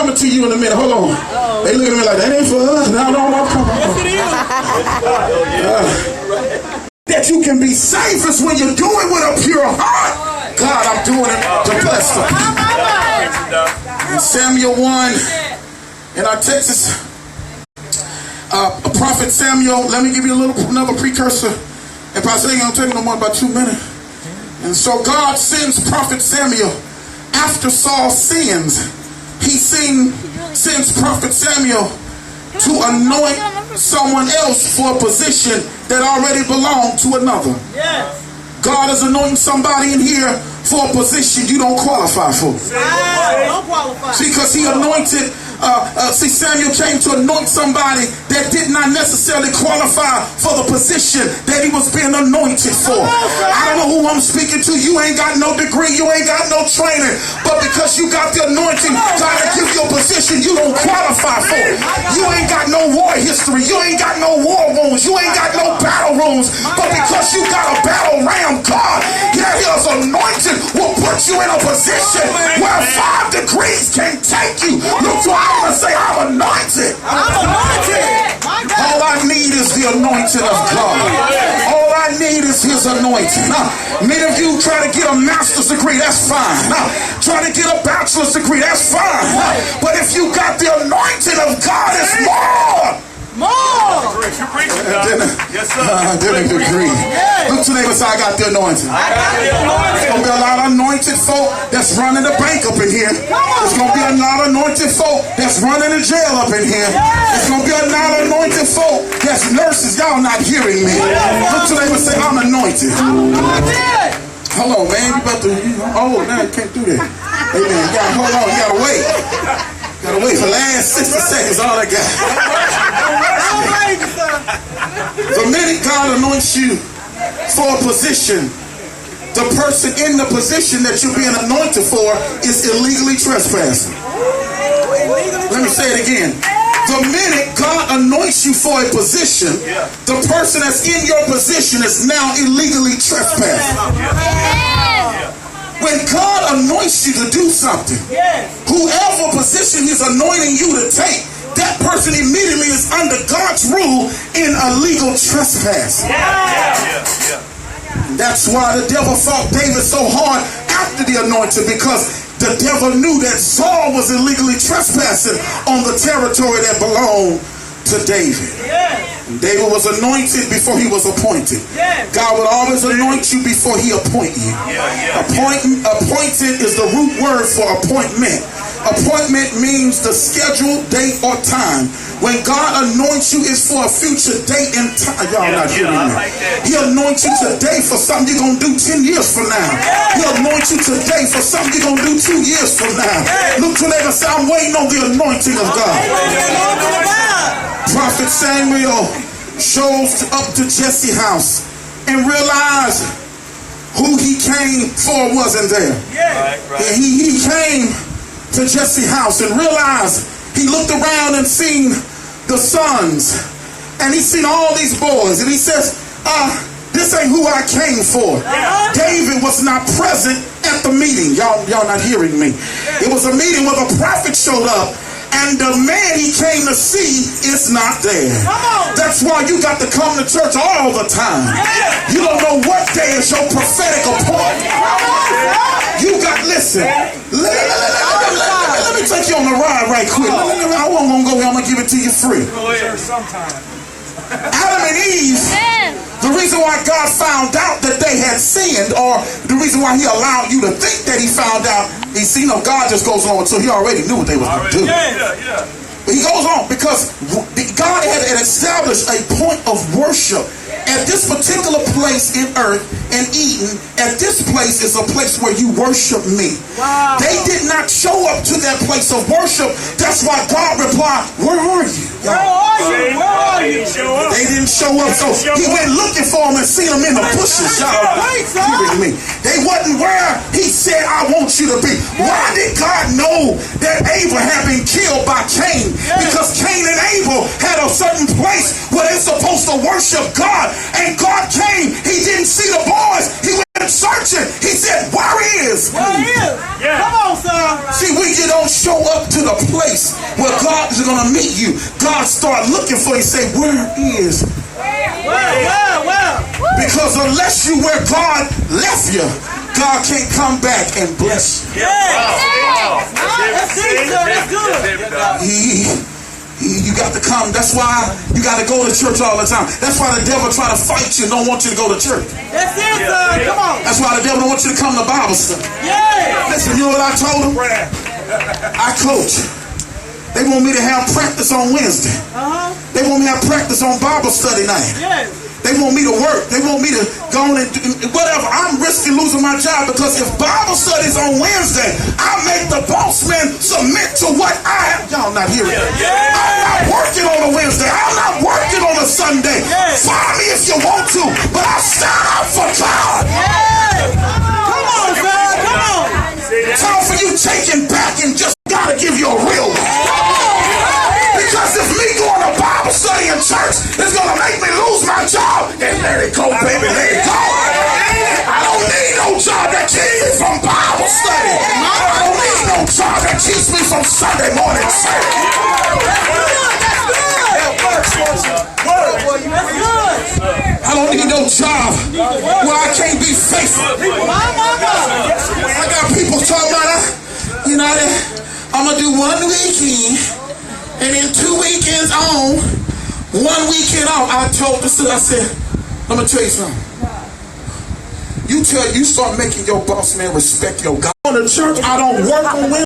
coming to you in a minute. Hold on. They look at me like, that ain't for us. No, come on. That you can be safest when you do it with a pure heart. God, I'm doing it to bless them. In Samuel 1, in our Texas, Prophet Samuel, let me give you another precursor. And Pastor, ain't gonna take no more about 2 minutes. And so God sends Prophet Samuel after Saul sins. He sends Prophet Samuel to anoint someone else for a position that already belonged to another. God is anointing somebody in here for a position you don't qualify for. See, because he anointed, Samuel came to anoint somebody that did not necessarily qualify for the position that he was being anointed for. I don't know who I'm speaking to. You ain't got no degree. You ain't got no training. But because you got the anointing, God will give you a position you don't qualify for. You ain't got no war history. You ain't got no war wounds. You ain't got no battle wounds. But because you got a battle ram, God, his anointing will put you in a position where 5 degrees can take you. Look to I'm going to say, I'm anointed. All I need is the anointing of God. All I need is his anointing. Now, many of you try to get a master's degree, that's fine. Now, try to get a bachelor's degree, that's fine. But if you got the anointing of God, it's more. Yes, sir. Didn't agree. Look to neighbor, say, I got the anointing. There's going to be a lot of anointed folk that's running the bank up in here. There's going to be a lot of anointed folk that's running the jail up in here. There's going to be a lot of anointed folk that's nurses. Y'all not hearing me. Look to neighbor, say, I'm anointed. Hold on, man. You about to, oh, now you can't do that. Amen. You gotta hold on. You got to wait. Gotta wait for the last 60 seconds, all I got. The minute God anoints you for a position, the person in the position that you're being anointed for is illegally trespassing. Let me say it again. The minute God anoints you for a position, the person that's in your position is now illegally trespassing. When God anoints you to do something, whoever position he's anointing you to take, that person immediately is under God's rule in a legal trespass. That's why the devil fought David so hard after the anointing, because the devil knew that Saul was illegally trespassing on the territory that belonged to David. And David was anointed before he was appointed. God would always anoint you before he appoint you. Appointed is the root word for appointment. Appointment means the scheduled date or time. When God anoints you, it's for a future date and time. Y'all not hearing me. He'll anoint you today for something you're going to do 10 years from now. He'll anoint you today for something you're going to do 2 years from now. Look to them and say, I'm waiting on the anointing of God. Prophet Samuel shows up to Jesse's house and realized who he came for wasn't there. He came to Jesse's house and realized, he looked around and seen the sons and he seen all these boys and he says, this ain't who I came for. David was not present at the meeting. Y'all not hearing me. It was a meeting where the prophet showed up and the man he came to see is not there. That's why you got to come to church all the time. You don't know what day is your prophetic appointment. You got, listen, let me take you on the ride right quick. I won't go here, I'm going to give it to you free. Adam and Eve, the reason why God found out that they had sinned, or the reason why he allowed you to think that he found out, God just goes on until he already knew what they were going to do. But he goes on because God had established a point of worship at this particular place in earth and Eden. At this place is a place where you worship me. They did not show up to that place of worship. That's why God replied, where are you? Where are you? They didn't show up, so he went looking for them and seen them in the bushes. They wasn't where he said, I want you to be. Why did God know that Abel had been killed by Cain? Because Cain and Abel had a certain place where they're supposed to worship God. And God came, he didn't see the boys, he went searching. He said, where is? Come on, son. See, when you don't show up to the place going to meet you. God start looking for you. Say, where is? Because unless you where God left you, God can't come back and bless you. You got to come. That's why you got to go to church all the time. That's why the devil try to fight you and don't want you to go to church. That's it, son. Come on. That's why the devil don't want you to come to Bible study. Yeah. Listen, you know what I told him? I coach. They want me to have practice on Wednesday. They want me to have practice on Bible study night. Yes. They want me to work. They want me to go on and do whatever. I'm risking losing my job because if Bible study's on Wednesday, I make the boss man submit to what I have. Y'all not hearing it. I'm not working on a Wednesday. I'm not working on a Sunday. Fire me if you want to, but I stand up for God. Come on, son. Come on. Time for you taking back and just gotta give you a real one. Because if me going to Bible study in church is going to make me lose my job, then let it go, baby, let it go. I don't need no job that keeps me from Bible study. I don't need no job that keeps me from Sunday morning service. I don't need no job where I can't be faithful. I got people talking about, I'm going to do one weekend. And then 2 weekends on, 1 weekend off. I told the sister, I said, let me tell you something. You start making your boss man respect your God. On the church, I don't work on Wednesday.